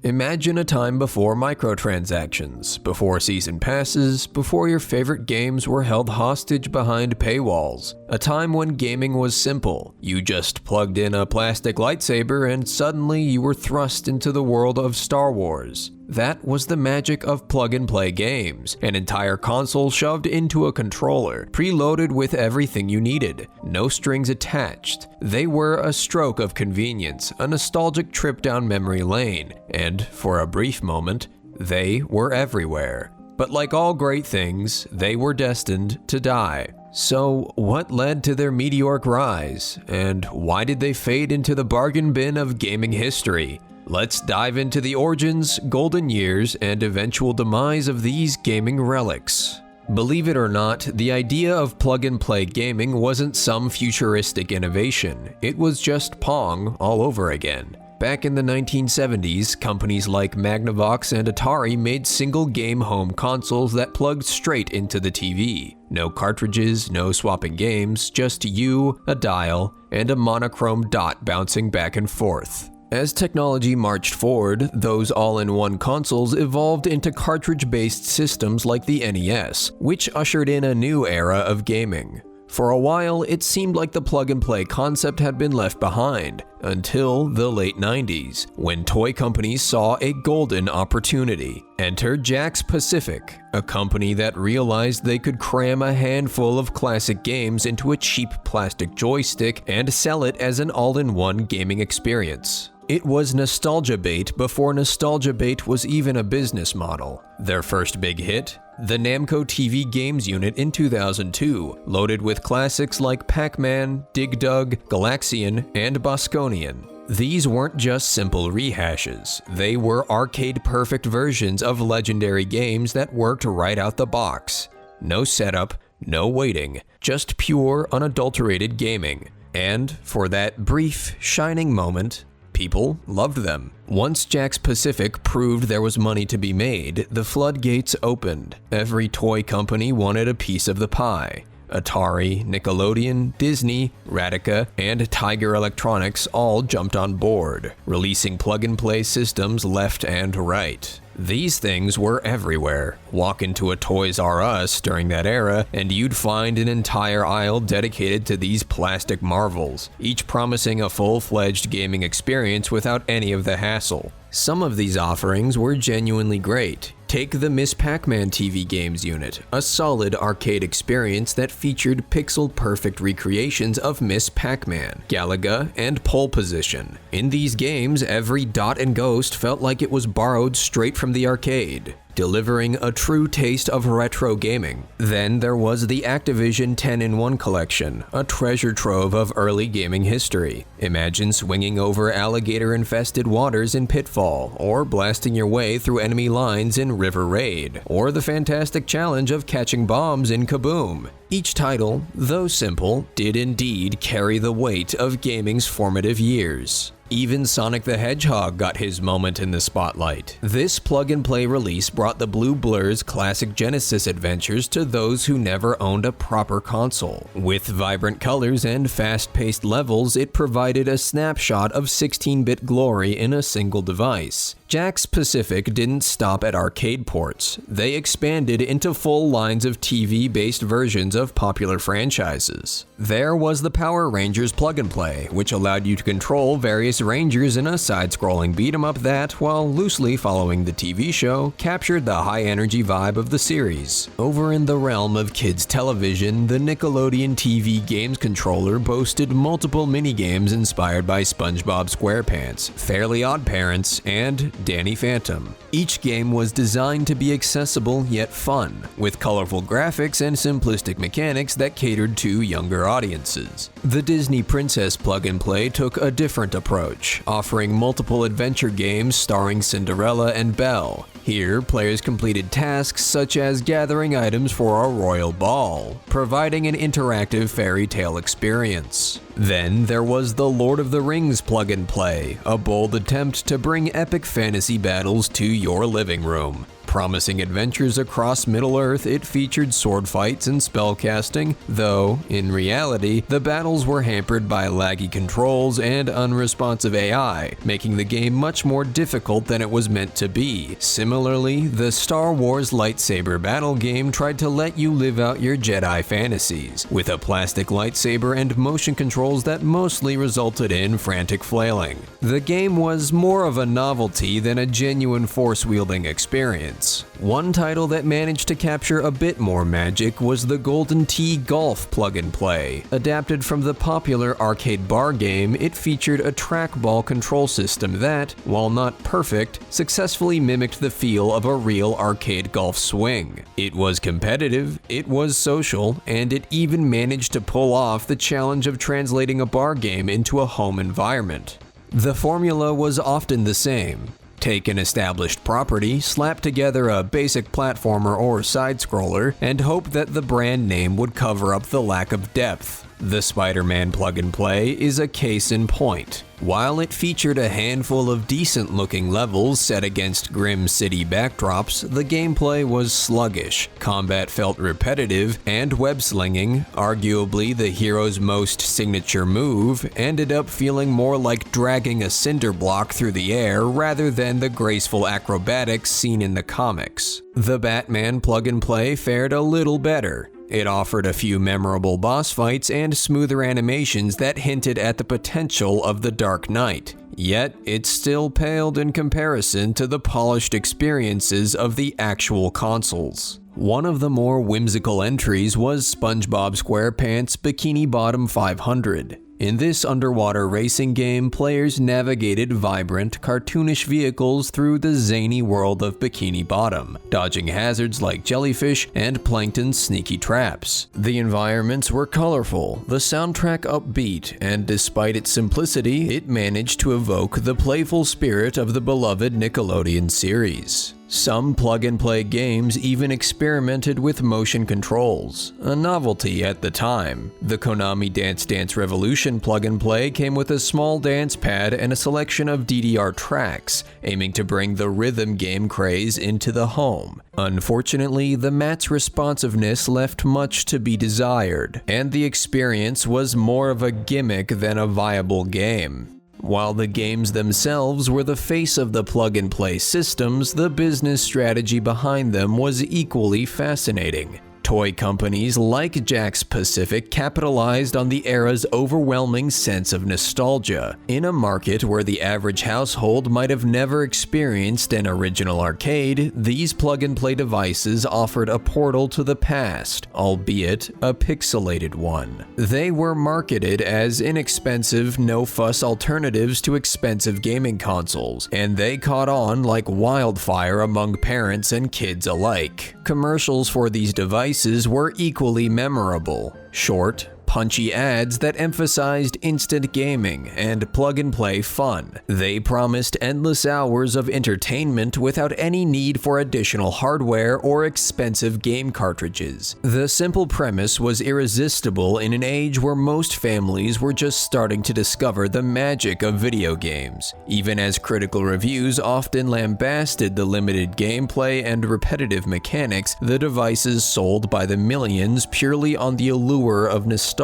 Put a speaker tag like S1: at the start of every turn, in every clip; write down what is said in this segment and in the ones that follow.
S1: Imagine a time before microtransactions, before season passes, before your favorite games were held hostage behind paywalls. A time when gaming was simple. You just plugged in a plastic lightsaber and suddenly you were thrust into the world of Star Wars. That was the magic of plug-and-play games, an entire console shoved into a controller, preloaded with everything you needed, no strings attached. They were a stroke of convenience, a nostalgic trip down memory lane, and, for a brief moment, they were everywhere. But like all great things, they were destined to die. So, what led to their meteoric rise, and why did they fade into the bargain bin of gaming history? Let's dive into the origins, golden years, and eventual demise of these gaming relics. Believe it or not, the idea of plug-and-play gaming wasn't some futuristic innovation. It was just Pong all over again. Back in the 1970s, companies like Magnavox and Atari made single-game home consoles that plugged straight into the TV. No cartridges, no swapping games, just you, a dial, and a monochrome dot bouncing back and forth. As technology marched forward, those all-in-one consoles evolved into cartridge-based systems like the NES, which ushered in a new era of gaming. For a while, it seemed like the plug-and-play concept had been left behind, until the late 90s, when toy companies saw a golden opportunity. Enter Jakks Pacific, a company that realized they could cram a handful of classic games into a cheap plastic joystick and sell it as an all-in-one gaming experience. It was nostalgia bait before nostalgia bait was even a business model. Their first big hit? The Namco TV Games unit in 2002, loaded with classics like Pac-Man, Dig Dug, Galaxian, and Bosconian. These weren't just simple rehashes, they were arcade-perfect versions of legendary games that worked right out the box. No setup, no waiting, just pure, unadulterated gaming. And, for that brief, shining moment, people loved them. Once Jakks Pacific proved there was money to be made, the floodgates opened. Every toy company wanted a piece of the pie. Atari, Nickelodeon, Disney, Radica, and Tiger Electronics all jumped on board, releasing plug-and-play systems left and right. These things were everywhere. Walk into a Toys R Us during that era, and you'd find an entire aisle dedicated to these plastic marvels, each promising a full-fledged gaming experience without any of the hassle. Some of these offerings were genuinely great. Take the Miss Pac-Man TV Games unit, a solid arcade experience that featured pixel-perfect recreations of Miss Pac-Man, Galaga, and Pole Position. In these games, every dot and ghost felt like it was borrowed straight from the arcade, delivering a true taste of retro gaming. Then there was the Activision 10-in-1 collection, a treasure trove of early gaming history. Imagine swinging over alligator-infested waters in Pitfall, or blasting your way through enemy lines in River Raid, or the fantastic challenge of catching bombs in Kaboom. Each title, though simple, did indeed carry the weight of gaming's formative years. Even Sonic the Hedgehog got his moment in the spotlight. This plug-and-play release brought the Blue Blur's classic Genesis adventures to those who never owned a proper console. With vibrant colors and fast-paced levels, it provided a snapshot of 16-bit glory in a single device. Jakks Pacific didn't stop at arcade ports. They expanded into full lines of TV-based versions of popular franchises. There was the Power Rangers plug-and-play, which allowed you to control various Rangers in a side-scrolling beat-em-up that, while loosely following the TV show, captured the high-energy vibe of the series. Over in the realm of kids' television, the Nickelodeon TV Games controller boasted multiple minigames inspired by SpongeBob SquarePants, Fairly Odd Parents, and Danny Phantom. Each game was designed to be accessible yet fun, with colorful graphics and simplistic mechanics that catered to younger audiences. The Disney Princess plug-and-play took a different approach, offering multiple adventure games starring Cinderella and Belle. Here, players completed tasks such as gathering items for a royal ball, providing an interactive fairy tale experience. Then there was the Lord of the Rings plug-and-play, a bold attempt to bring epic fantasy battles to your living room. Promising adventures across Middle-earth, it featured sword fights and spellcasting, though, in reality, the battles were hampered by laggy controls and unresponsive AI, making the game much more difficult than it was meant to be. Similarly, the Star Wars lightsaber battle game tried to let you live out your Jedi fantasies, with a plastic lightsaber and motion controls that mostly resulted in frantic flailing. The game was more of a novelty than a genuine force-wielding experience. One title that managed to capture a bit more magic was the Golden Tee Golf plug-and-play. Adapted from the popular arcade bar game, it featured a trackball control system that, while not perfect, successfully mimicked the feel of a real arcade golf swing. It was competitive, it was social, and it even managed to pull off the challenge of translating a bar game into a home environment. The formula was often the same. Take an established property, slap together a basic platformer or side-scroller, and hope that the brand name would cover up the lack of depth. The Spider-Man plug-and-play is a case in point. While it featured a handful of decent-looking levels set against grim city backdrops, the gameplay was sluggish, combat felt repetitive, and web-slinging, arguably the hero's most signature move, ended up feeling more like dragging a cinder block through the air rather than the graceful acrobatics seen in the comics. The Batman plug-and-play fared a little better. It offered a few memorable boss fights and smoother animations that hinted at the potential of the Dark Knight. Yet, it still paled in comparison to the polished experiences of the actual consoles. One of the more whimsical entries was SpongeBob SquarePants Bikini Bottom 500. In this underwater racing game, players navigated vibrant, cartoonish vehicles through the zany world of Bikini Bottom, dodging hazards like jellyfish and plankton's sneaky traps. The environments were colorful, the soundtrack upbeat, and despite its simplicity, it managed to evoke the playful spirit of the beloved Nickelodeon series. Some plug-and-play games even experimented with motion controls, a novelty at the time. The Konami Dance Dance Revolution plug-and-play came with a small dance pad and a selection of DDR tracks, aiming to bring the rhythm game craze into the home. Unfortunately, the mat's responsiveness left much to be desired, and the experience was more of a gimmick than a viable game. While the games themselves were the face of the plug-and-play systems, the business strategy behind them was equally fascinating. Toy companies like Jakks Pacific capitalized on the era's overwhelming sense of nostalgia. In a market where the average household might have never experienced an original arcade, these plug-and-play devices offered a portal to the past, albeit a pixelated one. They were marketed as inexpensive, no-fuss alternatives to expensive gaming consoles, and they caught on like wildfire among parents and kids alike. Commercials for these devices were equally memorable. Short, punchy ads that emphasized instant gaming and plug-and-play fun. They promised endless hours of entertainment without any need for additional hardware or expensive game cartridges. The simple premise was irresistible in an age where most families were just starting to discover the magic of video games. Even as critical reviews often lambasted the limited gameplay and repetitive mechanics, the devices sold by the millions purely on the allure of nostalgia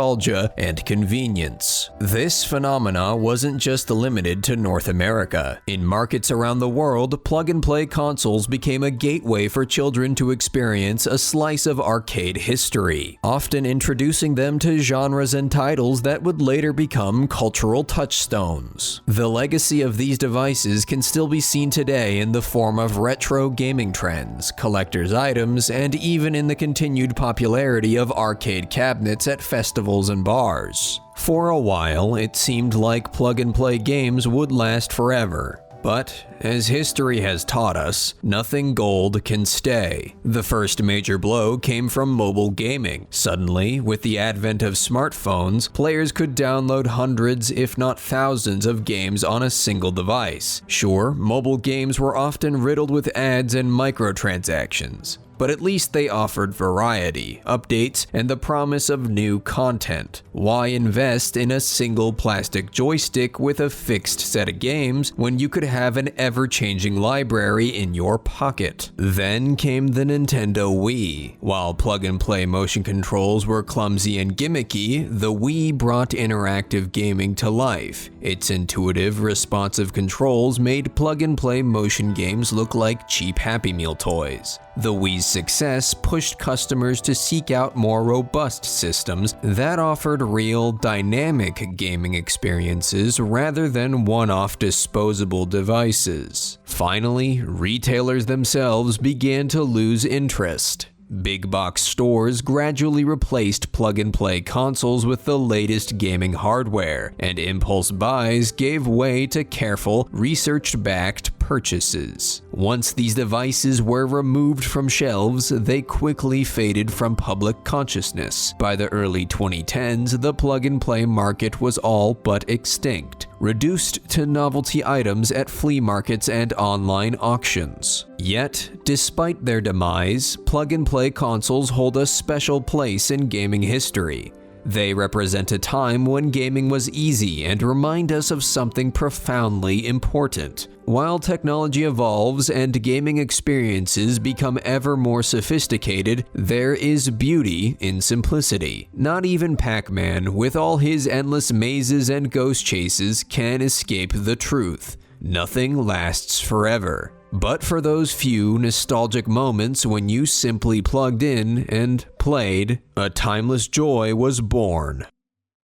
S1: and convenience. This phenomena wasn't just limited to North America. In markets around the world, plug-and-play consoles became a gateway for children to experience a slice of arcade history, often introducing them to genres and titles that would later become cultural touchstones. The legacy of these devices can still be seen today in the form of retro gaming trends, collector's items, and even in the continued popularity of arcade cabinets at festivals and bars. For a while, it seemed like plug-and-play games would last forever. But, as history has taught us, nothing gold can stay. The first major blow came from mobile gaming. Suddenly, with the advent of smartphones, players could download hundreds, if not thousands, of games on a single device. Sure, mobile games were often riddled with ads and microtransactions. but at least they offered variety, updates, and the promise of new content. Why invest in a single plastic joystick with a fixed set of games when you could have an ever-changing library in your pocket? Then came the Nintendo Wii. While plug-and-play motion controls were clumsy and gimmicky, the Wii brought interactive gaming to life. Its intuitive, responsive controls made plug-and-play motion games look like cheap Happy Meal toys. The Wii's success pushed customers to seek out more robust systems that offered real, dynamic gaming experiences rather than one-off disposable devices. Finally, retailers themselves began to lose interest. Big box stores gradually replaced plug-and-play consoles with the latest gaming hardware, and impulse buys gave way to careful, research-backed purchases. Once these devices were removed from shelves, they quickly faded from public consciousness. By the early 2010s, the plug-and-play market was all but extinct, reduced to novelty items at flea markets and online auctions. Yet, despite their demise, plug-and-play consoles hold a special place in gaming history. They represent a time when gaming was easy and remind us of something profoundly important. While technology evolves and gaming experiences become ever more sophisticated, there is beauty in simplicity. Not even Pac-Man, with all his endless mazes and ghost chases, can escape the truth. Nothing lasts forever. But for those few nostalgic moments when you simply plugged in and played, a timeless joy was born.